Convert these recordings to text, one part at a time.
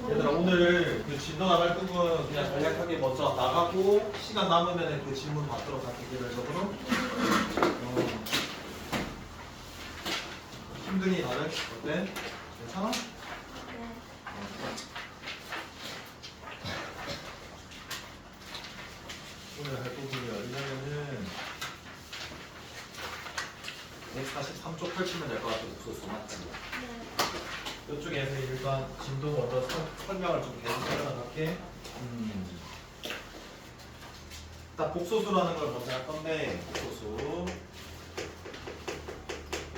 얘들아 오늘 그 진도 나갈 부분 그냥 간략하게 먼저 나가고 시간 남으면 그 질문 받도록 할게 개별적으로. 힘드니 다들? 어때? 괜찮아? 오늘 할 부분이 어디냐면은 143쪽 펼치면 될 것 같아. 복소수 맞지? 이쪽에서 일단 진도 먼저 설명을 좀 계속 설명할게. 일단 복소수라는 걸 먼저 할 건데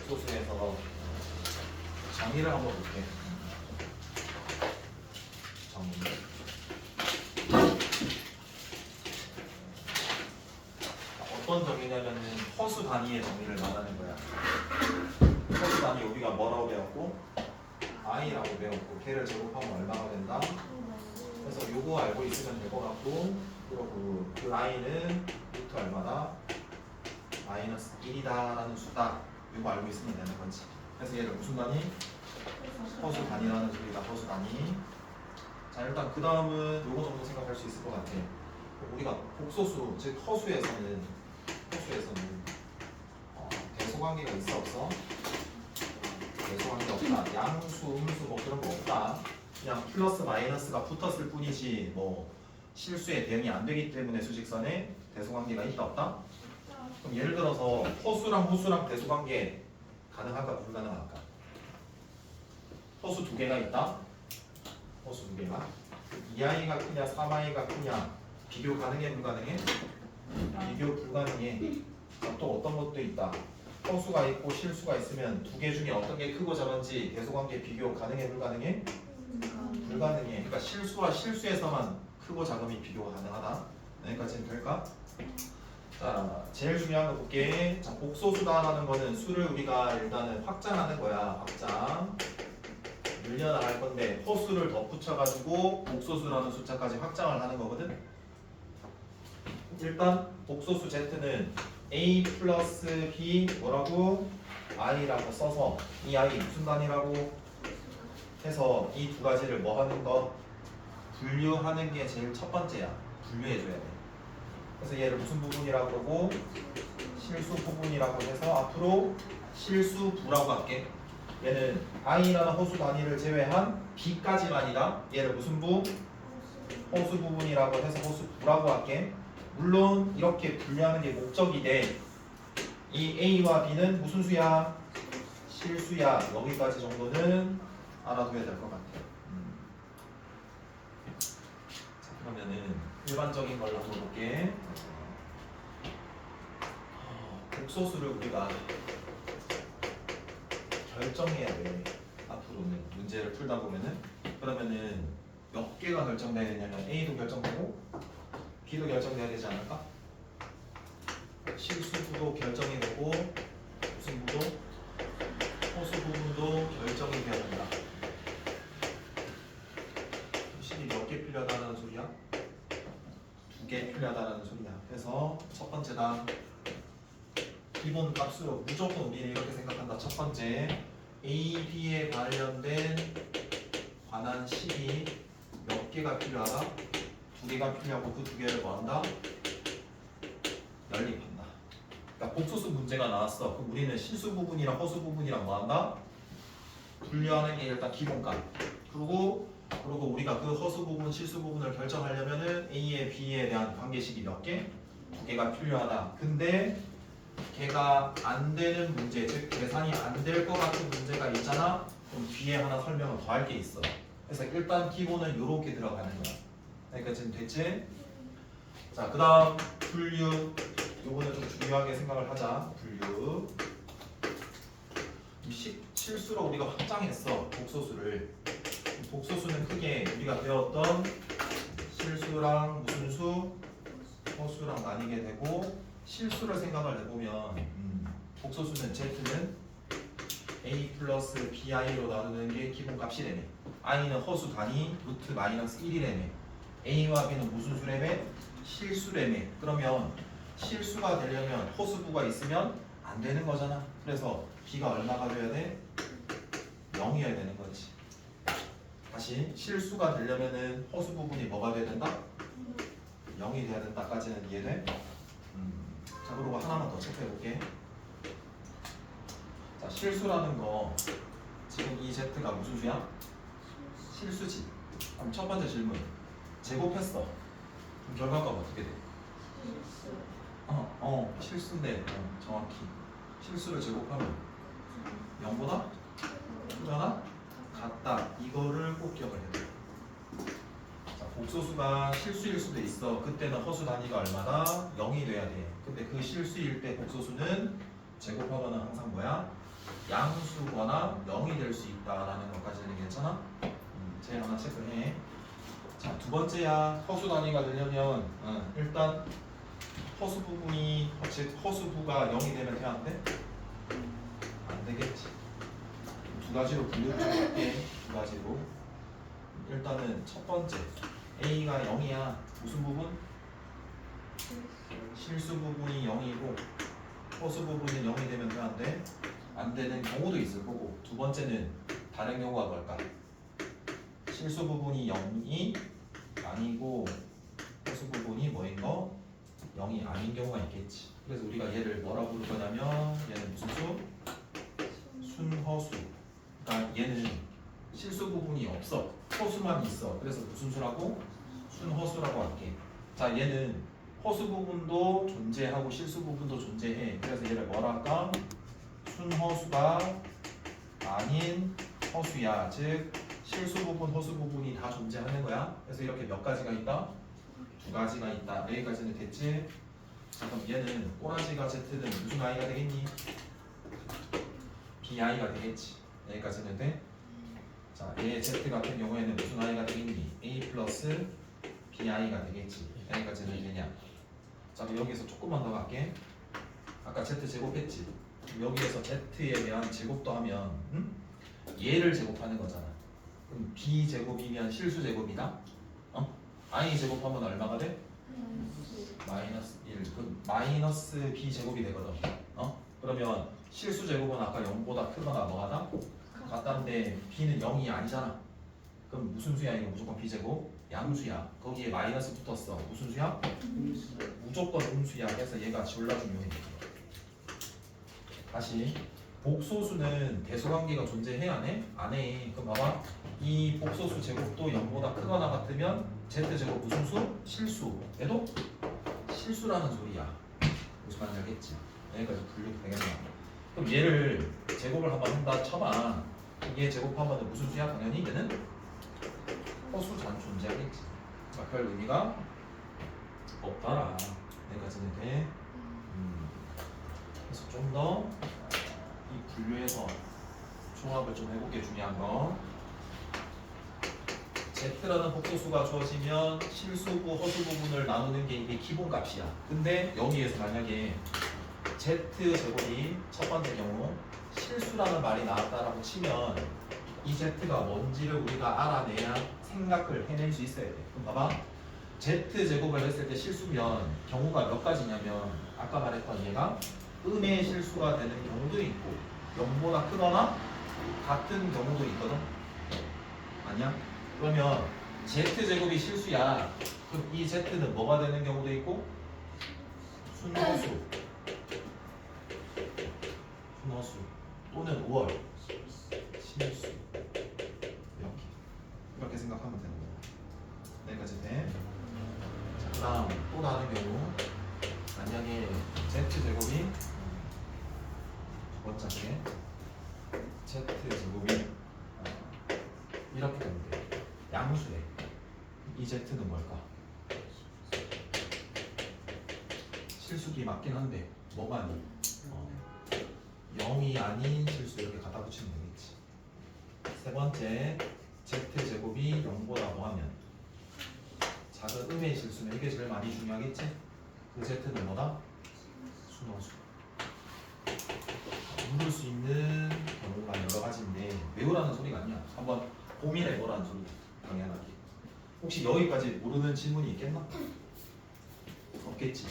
복소수에서 정의를 한번 볼게. 정의. 어떤 정의냐면은 허수 단위의 정의를 말하는 거야. 허수 단위 우리가 뭐라고 배웠고 i라고 배웠고 걔를 제곱하면 얼마가 된다. 그래서 요거 알고 있으면 될 것 같고 그리고 그 i는 루트 얼마다 마이너스 1이다라는 수다. 요거 알고 있으면 되는 거지. 그래서 얘를 무슨 단위? 허수 단위라는 소리다. 허수 단위. 자 일단 그 다음은 요거 정도 생각할 수 있을 것 같아. 우리가 복소수 즉 허수에서는 대소관계가 있어 없어? 대소관계 없다. 양수, 음수 뭐 그런 거 없다. 그냥 플러스 마이너스가 붙었을 뿐이지 뭐 실수에 대응이 안 되기 때문에 수직선에 대소관계가 있다 없다? 그럼 예를 들어서 허수랑 호수랑 대소관계 가능할까 불가능할까? 허수 두 개가 있다. 허수 두 개가 2i가 크냐 3i가 크냐 비교 가능해 불가능해? 비교 불가능해. 또 어떤 것도 있다. 허수가 있고 실수가 있으면 두 개 중에 어떤 게 크고 작은지 대소관계 비교 가능해 불가능해? 불가능해. 그러니까 실수와 실수에서만 크고 작음이 비교가 가능하다. 여기까지는 될까? 자, 제일 중요한 거 볼게. 자, 복소수다라는 거는 수를 우리가 일단은 확장하는 거야. 확장. 늘려나갈 건데 허수를 덧붙여가지고 복소수라는 숫자까지 확장을 하는 거거든. 일단 복소수 z는 a 플러스 b 뭐라고? i라고 써서 이 i 무슨 단위라고 해서 이 두 가지를 뭐 하는 거? 분류하는 게 제일 첫 번째야. 분류해줘야 돼. 그래서 얘를 무슨 부분이라고 그러고 실수 부분이라고 해서 앞으로 실수부라고 할게. 얘는 i라는 허수 단위를 제외한 b까지만이다. 얘를 무슨 부? 허수 부분이라고 해서 허수부라고 할게. 물론 이렇게 분류하는 게 목적이 돼. 이 a와 b는 무슨 수야? 실수야. 여기까지 정도는 알아둬야 될 것 같아. 자, 그러면은 일반적인 걸로 한번 볼게. 복소수를 우리가 결정해야 돼. 앞으로는 문제를 풀다 보면은 그러면은 몇 개가 결정돼야 되냐면 a도 결정되고 b도 결정돼야 되지 않을까? 실수부도 결정이 되고 무슨 부도? 허수 부분도 결정이 돼야 된다. 실이 몇 개 필요하다는 소리야? 2개 필요하다는 소리야. 그래서 첫 번째다. 기본 값으로 무조건 우리는 이렇게 생각한다. 첫 번째 A, B에 관련된 관한 식이 몇 개가 필요하다? 2개가 필요하고 그 2개를 뭐한다? 연립한다. 그러니까 복소수 문제가 나왔어. 그럼 우리는 실수 부분이랑 허수 부분이랑 뭐한다? 분류하는 게 일단 기본값. 그리고 우리가 그 허수 부분, 실수 부분을 결정하려면은 A에 B에 대한 관계식이 몇 개? 2개가 필요하다. 근데 걔가 안 되는 문제, 즉 계산이 안 될 것 같은 문제가 있잖아. 그럼 뒤에 하나 설명을 더 할 게 있어. 그래서 일단 기본은 이렇게 들어가는 거야. 그러니까 지금 됐지? 자, 그 다음 분류. 요거는 좀 중요하게 생각을 하자. 분류. 실수로 우리가 확장했어. 복소수를. 복소수는 크게 우리가 배웠던 실수랑 무슨 수, 허수랑 나뉘게 되고 실수를 생각을 해보면 복소수는 z는 a 플러스 bi로 나누는 게 기본값이래매. i는 허수 단위 루트 마이너스 1이래매. a와 b는 무슨 수래매? 실수래매. 그러면 실수가 되려면 허수부가 있으면 안 되는 거잖아. 그래서 b가 얼마가 돼야 돼? 0이어야 되는 거지. 다시 실수가 되려면은 허수 부분이 뭐가 돼야 된다? 0이 돼야 된다까지는 이해돼? 자, 그리고 하나만 더 체크해 볼게. 자, 실수라는 거 지금 이 Z가 무슨 수야? 실수지. 그럼 첫 번째 질문. 제곱했어. 그럼 결과가 어떻게 돼? 실수인데 정확히 실수를 제곱하면 0보다 크거나 같다. 이거를 꼭 기억을 해야 돼. 자, 복소수가 실수일 수도 있어. 그때는 허수 단위가 얼마다? 0이 돼야 돼. 근데 그 실수일 때 복소수는 제곱하거나 항상 뭐야? 양수거나 0이 될 수 있다라는 것까지는 괜찮아? 제일 하나 체크해. 자, 두 번째야. 허수 단위가 되려면 일단 허수 부분이 즉 허수부가 0이 되면 돼야 안 돼? 안 되겠지. 두 가지로 분류할게. 두 가지로. 일단은 첫 번째 A가 0이야. 무슨 부분? 실수 부분이 0이고 허수 부분이 0이 되면 돼야 안 돼? 안 되는 경우도 있을 거고. 두 번째는 다른 경우가 뭘까? 실수 부분이 0이 아니고 허수 부분이 뭐인 거? 0이 아닌 경우가 있겠지. 그래서 우리가 얘를 뭐라고 부를 거냐면 얘는 무슨 수? 순허수. 그러니까 얘는 실수 부분이 없어. 허수만 있어. 그래서 무슨 수라고? 순허수라고 할게. 자, 얘는 허수 부분도 존재하고 실수 부분도 존재해. 그래서 얘를 뭐라 할까? 순허수가 아닌 허수야. 즉 실수 부분, 허수 부분이 다 존재하는 거야. 그래서 이렇게 몇 가지가 있다? 두 가지가 있다. 여기까지는 됐지? 자, 그럼 얘는 꼬라지가 Z는 무슨 i가 되겠니? bi가 되겠지. 여기까지는 돼? 자, 얘 Z 같은 경우에는 무슨 i가 되겠니? a 플러스 bi가 되겠지. 여기까지는 되냐? 자, 그럼 여기서 조금만 더 갈게. 아까 Z 제곱했지? 여기에서 Z에 대한 제곱도 하면 얘를 제곱하는 거잖아. 그럼 b 제곱이면 실수 제곱이다? i 제곱하면 얼마가 돼? 마이너스 1. 그럼 마이너스 b 제곱이 되거든. 그러면 실수 제곱은 아까 0보다 크거나 뭐하다? 같다는데 b는 0이 아니잖아. 그럼 무슨 수야? 이거 무조건 b 제곱? 양수야. 거기에 마이너스 붙었어. 무슨 수야? 무조건 음수야. 그래서 얘가 졸라 중요해. 다시 복소수는 대소관계가 존재해 안 해? 안 해. 그럼 봐봐. 이 복소수 제곱도 0보다 크거나 같으면 z제곱 무슨 수? 실수. 얘도 실수라는 소리야. 무슨 말인지 알겠지? 여기까지 분류가 되겠나? 그럼 얘를 제곱을 한번 한다 쳐봐. 얘 제곱하면 무슨 수야? 당연히 얘는 허수 잔 존재하겠지. 그러니까 별 의미가 없더라. 여기까지는 돼. 그래서 좀 더 이 분류해서 종합을 좀 해보게. 중요한 거. Z라는 복소수가 주어지면 실수부, 허수 부분을 나누는 게 이게 기본값이야. 근데 여기에서 만약에 Z제곱이 첫 번째 경우 실수라는 말이 나왔다라고 치면 이 Z가 뭔지를 우리가 알아내야 생각을 해낼 수 있어야 돼. 그럼 봐봐. Z제곱을 했을 때 실수면 경우가 몇 가지냐면 아까 말했던 얘가 음의 실수가 되는 경우도 있고 0보다 크거나 같은 경우도 있거든. 아니야? 그러면 Z제곱이 실수야. 그럼 이 Z는 뭐가 되는 경우도 있고 순허수 또는 5월 실수. 이렇게 생각하면 되는 거야. 여기까지 돼. 자, 그 다음 또 다른 경우 만약에 Z제곱이 두 번째 Z제곱이 이렇게 되면 돼. 양수래. 이 Z는 뭘까? 실수기 맞긴 한데 뭐가 아니? 0이 아닌 실수. 이렇게 갖다 붙이면 되겠지. 세 번째 Z제곱이 0보다 뭐하면 작은 음의 실수는 이게 제일 많이 중요하겠지? 그 Z는 뭐다? 순허수. 물을 수 있는 경우가 여러 가지인데 외우라는 소리가 아니야. 한번 고민해보라는 소리. 당연하게. 혹시 여기까지 모르는 질문이 있겠나? 없겠지.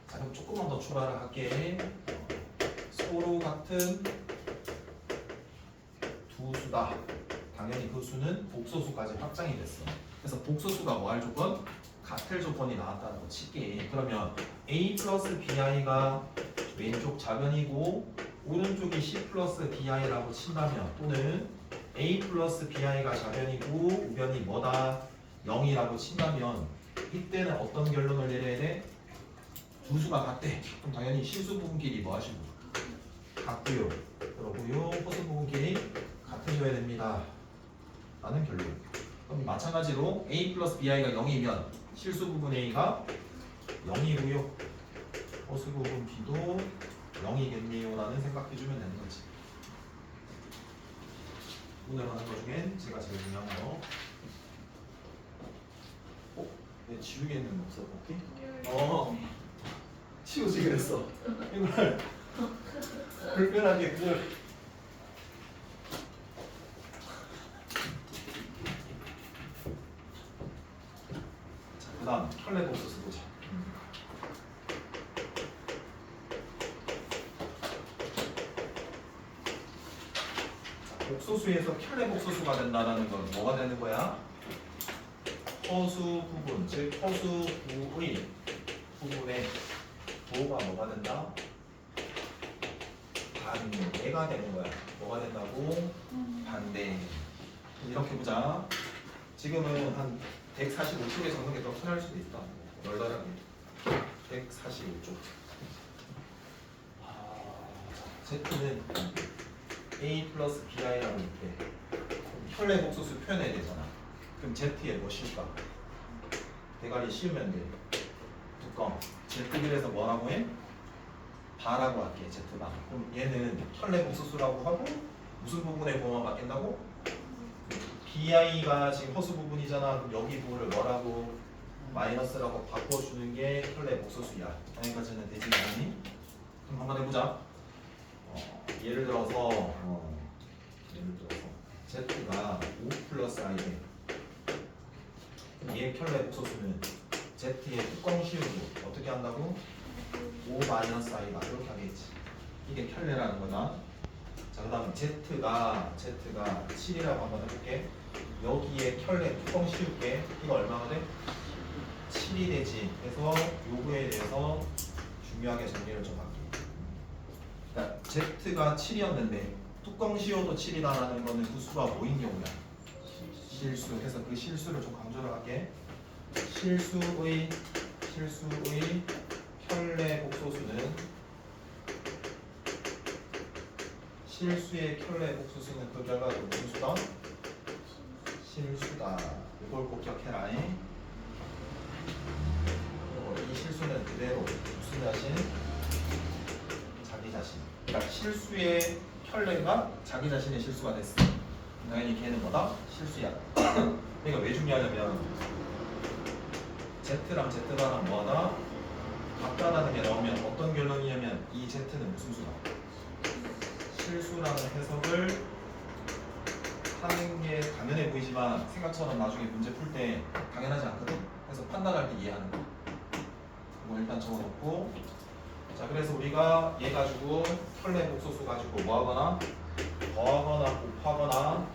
자, 그럼 조금만 더 추가를 할게. 서로 같은 두 수다. 당연히 그 수는 복소수까지 확장이 됐어. 그래서 복소수가 뭐 할 조건? 같을 조건이 나왔다는 거 칠게. 그러면 a 플러스 bi가 왼쪽 자변이고 오른쪽이 c 플러스 di라고 친다면, 또는 a 플러스 bi가 자변이고 우변이 뭐다? 0이라고 친다면, 이때는 어떤 결론을 내려야 돼? 두 수가 같대. 그럼 당연히 실수 부분끼리 뭐 하시고? 같고요. 그러고요. 허수 부분끼리 같으셔야 됩니다. 라는 결론. 그럼 마찬가지로 a 플러스 bi가 0이면 실수 부분 a가 0이고요. 허수 부분 b도 0이겠네요. 라는 생각해주면 되는 거지. 오늘 하는 거 중엔 제가 제일 중요한 거. 내 지우개는 없어? 오케이? 치우지 그랬어. 이걸 불편하게 그걸. 자, 그 다음 켤레 복소수 보자. 자, 복소수에서 켤레 복소수가 된다는 건 뭐가 되는 거야? 허수 부분, 즉 허수부의 부분의 도가 뭐가 된다? 반대가 되는 거야. 뭐가 된다고? 반대. 이렇게 보자. 지금은 한 145쪽에 적는 게 더 편할 수도 있다. 널널하게. 145쪽. Z는 A 플러스 BI라고 이렇게 혈내 복소수 표현해야 되잖아. 그럼 Z에 뭐 씌울까? 대가리 씌우면 돼. 뚜껑. Z길에서 뭐라고 해? 바라고 할게. Z바. 그럼 얘는 혈내 복소수라고 하고 무슨 부분에 뭐만 바뀐다고? BI가 지금 허수 부분이잖아. 그럼 여기 부분을 뭐라고? 마이너스라고 바꿔주는 게 혈내 복소수야. 여기까지는 되지 않니? 그럼 한번 해보자. 예를 들어서 Z가 5 플러스 I래. 얘 켤레 복소수는 Z에 뚜껑 씌우고 어떻게 한다고? 5 마이너스 I가 이렇게 하겠지. 이게 켤레라는 거다. 자, 그 다음 Z가 7이라고 한번 해볼게. 여기에 켤레 뚜껑 씌울게. 이거 얼마가 돼? 7이 되지. 그래서 요거에 대해서 중요하게 정리를 좀 할게. 그러니까 Z가 7이었는데 뚜껑 씌워도 7이다라는 거는 그 수가 뭐인 경우야? 실수. 해서 그 실수를 좀 강조를 할게. 실수의 켤레 복소수는 실수의 켤레 복소수는 그 결과가 무슨 수다? 실수다. 이걸 꼭 기억해라. 이 실수는 그대로 무슨 자신? 자기 자신. 그러니까 실수의 켤레가 자기 자신의 실수가 됐어. 당연히 걔는 뭐다? 실수야. 그러니까 왜 중요하냐면 Z랑 Z바랑 뭐하다? 같다라는 게 나오면 어떤 결론이냐면 이 Z는 무슨 수다? 실수라는 해석을 하는 게 당연해 보이지만 생각처럼 나중에 문제 풀 때 당연하지 않거든? 그래서 판단할 때 이해하는 거. 이거 일단 적어놓고, 자, 그래서 우리가 얘 가지고 켤레 복소수 가지고 뭐 하거나 더하거나 곱하거나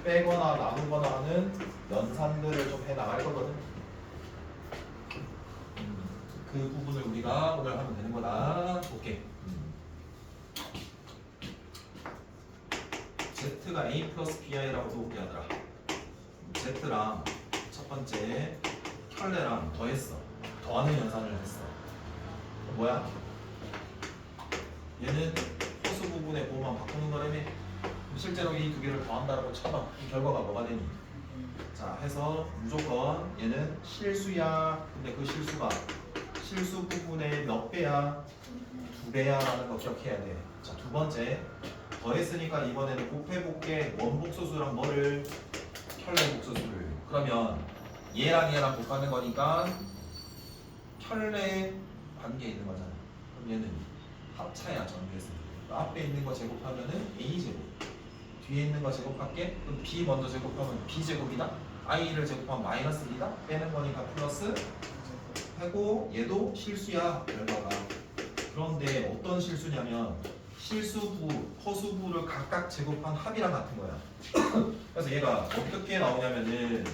빼거나 나누거나 하는 연산들을 좀 해 나갈 거거든. 그 부분을 우리가 오늘 하면 되는 거다. 오케이. Z가 A 플러스 BI라고 얘기하더라. Z랑 첫 번째 켤레랑 더했어. 더하는 연산을 했어. 뭐야? 얘는 허수 부분의 보호만 바꾸는 거라며. 실제로 이 두 개를 더한다라고 쳐봐. 이 결과가 뭐가 되니? 자, 해서 무조건 얘는 실수야. 근데 그 실수가 실수 부분의 몇 배야? 2배야 라는 거 기억해야 돼. 자, 두 번째 더했으니까 이번에는 곱해볼게. 원복소수랑 뭐를? 켤레 복소수를. 그러면 얘랑 얘랑 곱하는 거니까 켤레 관계에 있는 거잖아. 그럼 얘는 합차야. 전개해서 앞에 있는 거 제곱하면은 A제곱, 뒤에 있는 거 제곱할게. 그럼 B 먼저 제곱하면 B제곱이다. I를 제곱하면 마이너스 2다. 빼는 거니까 플러스 하고, 얘도 실수야 결과가. 그런데 어떤 실수냐면 실수부, 허수부를 각각 제곱한 합이랑 같은 거야. 그래서 얘가 어떻게 나오냐면은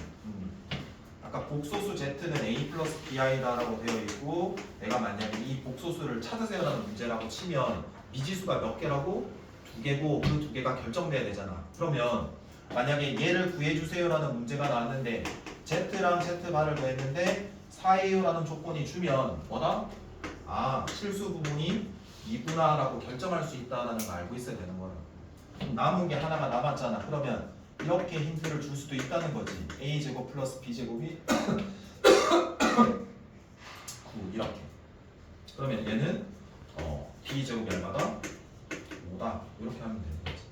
아까 복소수 z는 a 플러스 bi다라고 되어 있고 내가 만약에 이 복소수를 찾으세요라는 문제라고 치면 미지수가 몇 개라고? 2개고 그 2개가 결정돼야 되잖아. 그러면 만약에 얘를 구해주세요라는 문제가 나왔는데 z랑 z바를 구했는데 4예요라는 조건이 주면 뭐다? 아 실수 부분이 2구나라고 결정할 수 있다는 걸 알고 있어야 되는 거야. 남은 게 하나가 남았잖아. 그러면 이렇게 힌트를 줄 수도 있다는 거지. a제곱 플러스 b제곱이 9 이렇게. 그러면 얘는 b제곱이 얼마다? 5다. 이렇게 하면 되는 거지.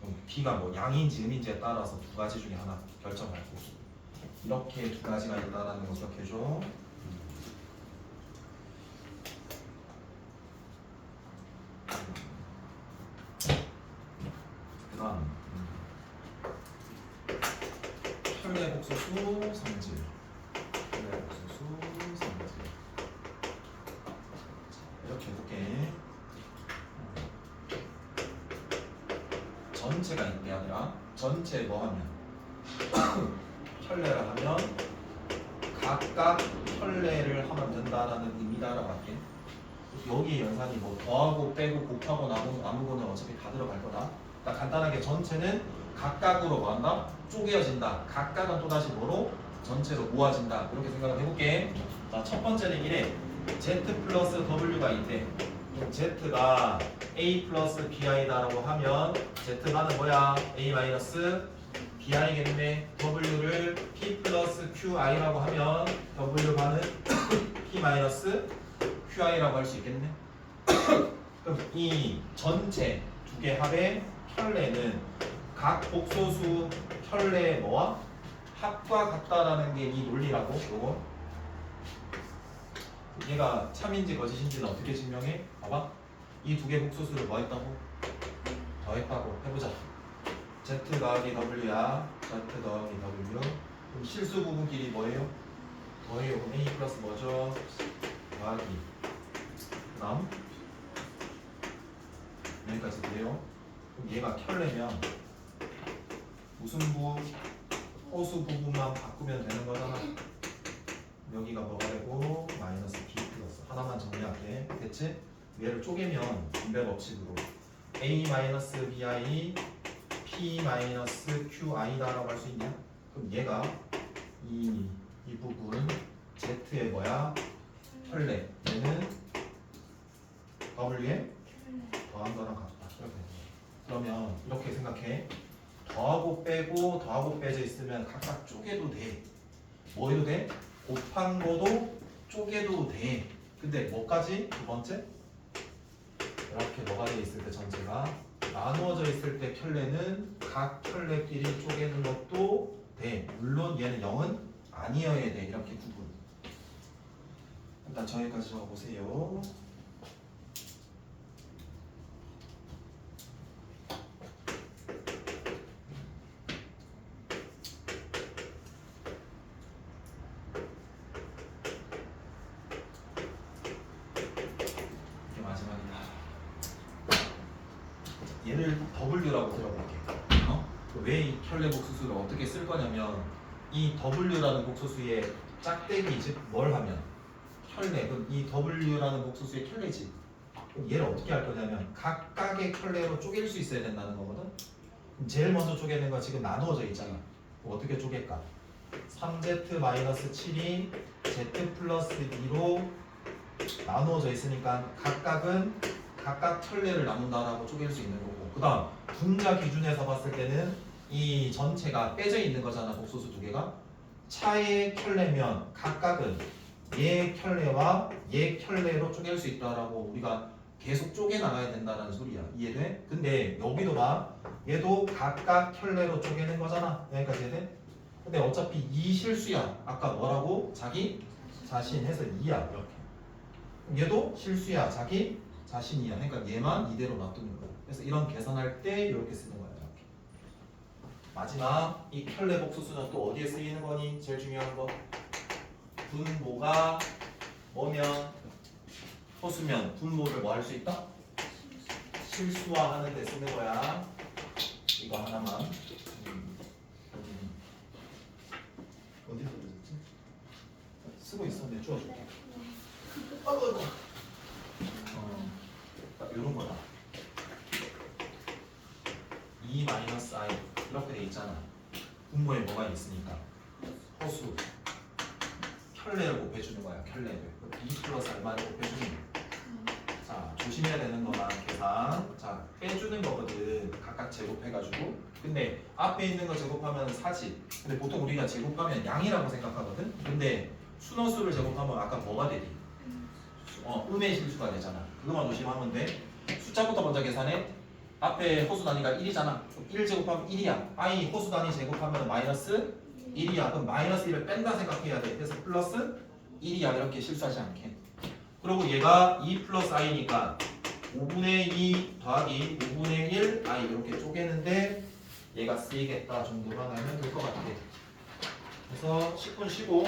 그럼 b가 뭐 양인지 음인지에 따라서 두 가지 중에 하나 결정할 거고. 이렇게 두 가지가 있다는 거 기억해줘. 그다음 혈내 복소수 성질. 혈내 복소수 성질. 이렇게 해볼게. 전체가 있는 게 아니라 전체 뭐 하면 혈내를 하면 각각 혈내를 하면 된다라는 의미다라고 할게. 여기 연산이 뭐 더하고 빼고 곱하고 나누고는 어차피 다 들어갈 거다. 그러니까 간단하게 전체는 각각으로 뭐 한다? 쪼개어진다. 각각은 또다시 뭐로? 전체로 모아진다. 이렇게 생각을 해볼게. 자, 첫 번째는 이래. Z 플러스 W가 있대. 그럼 Z가 A 플러스 BI다라고 하면 Z가는 뭐야? A 마이너스 BI겠네. W를 P 플러스 QI라고 하면 W가는 P 마이너스 QI라고 할 수 있겠네. 그럼 이 전체 두 개 합의 혈내는 각 복소수 혈내 뭐와 합과 같다라는 게 이 논리라고. 요거 얘가 참인지 거짓인지는 어떻게 증명해? 봐봐. 이 두 개 복소수를 뭐 했다고? 더했다고. 해보자. Z 더하기 W야. Z 더하기 W. 그럼 실수 부분끼리 뭐예요? 더해요. 그럼 A 플러스 뭐죠? 더하기. 그다음 여기까지 돼요. 그럼 얘가 혈내면 무슨 부? 호수 부분만 바꾸면 되는 거잖아. 여기가 뭐가 되고 마이너스 B 플러스. 하나만 정리할게. 됐지? 얘를 쪼개면 분배 법칙으로 A 마이너스 BI P 마이너스 QI다라고 할 수 있냐? 그럼 얘가 이 부분 Z의 뭐야? 혈내. 얘는 W에 더한 거랑 같다. 이렇게. 그러면 이렇게 생각해. 더하고 빼고 더하고 빼져 있으면 각각 쪼개도 돼. 뭐 해도 돼? 곱한 거도 쪼개도 돼. 근데 뭐까지? 두 번째? 이렇게 뭐가 돼 있을 때 전체가 나누어져 있을 때 혈내는 각 혈내끼리 쪼개는 것도 돼. 물론 얘는 0은 아니어야 돼. 이렇게 구분. 일단 저기까지 적어보세요. 얘를 W라고 들어볼게. 왜 이 혈내 복소수를 어떻게 쓸 거냐면 이 W라는 복소수의 짝대기 즉 뭘 하면 혈내. 그럼 이 W라는 복소수의 혈내지. 그럼 얘를 어떻게 할 거냐면 각각의 혈내로 쪼갤 수 있어야 된다는 거거든. 그럼 제일 먼저 쪼개는 거 지금 나누어져 있잖아. 어떻게 쪼갤까? 3Z-7이 Z 플러스 2로 나누어져 있으니까 각각은 각각 혈내를 나눈다라고 쪼갤 수 있는 거고. 그 다음 분자 기준에서 봤을 때는 이 전체가 빼져 있는 거잖아. 복소수 두 개가 차의 혈내면 각각은 얘 혈내와 얘 혈내로 쪼갤 수 있다라고 우리가 계속 쪼개 나가야 된다는 소리야. 이해돼? 근데 여기도 봐. 얘도 각각 혈내로 쪼개는 거잖아. 여기까지 이해돼? 근데 어차피 이 실수야. 아까 뭐라고? 자기 자신 해서 2야. 이렇게. 얘도 실수야. 자기 자신이야. 그러니까 얘만 이대로 놔두는 거야. 그래서 이런 계산할 때 이렇게 쓰는 거야. 이렇게. 마지막 이 혈내 복소수는 또 어디에 쓰이는 거니? 제일 중요한 거. 분모가 뭐면 허수면 분모를 뭐 할 수 있다? 실수화하는 데 쓰는 거야. 이거 하나만. 어디서 들었지? 쓰고 있었는데 주워줄게. 아이고. 딱 이런 거다. E 마이너스 I 이렇게 돼 있잖아. 분모에 뭐가 있으니까 허수 켤레를 곱해주는 거야. 켤레를 E 플러스 R만을 곱해주는 거야. 자 조심해야 되는 거만 계산. 자 빼주는 거거든. 각각 제곱해가지고. 근데 앞에 있는 거 제곱하면 4지. 근데 보통 우리가 제곱하면 양이라고 생각하거든. 근데 순허수를 제곱하면 아까 뭐가 되지? 음의 실수가 되잖아. 그거만 조심하면 돼. 숫자부터 먼저 계산해. 앞에 호수 단위가 1이잖아. 1 제곱하면 1이야. i 호수 단위 제곱하면 마이너스 1이야. 그럼 마이너스 1을 뺀다 생각해야 돼. 그래서 플러스 1이야. 이렇게 실수하지 않게. 그리고 얘가 2 플러스 i니까 5분의 2 더하기 5분의 1 i 이렇게 쪼개는데 얘가 쓰이겠다 정도만 알면 될 것 같아. 그래서 10분 쉬고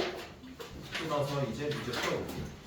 또 나서 이제 문제 풀어볼게요.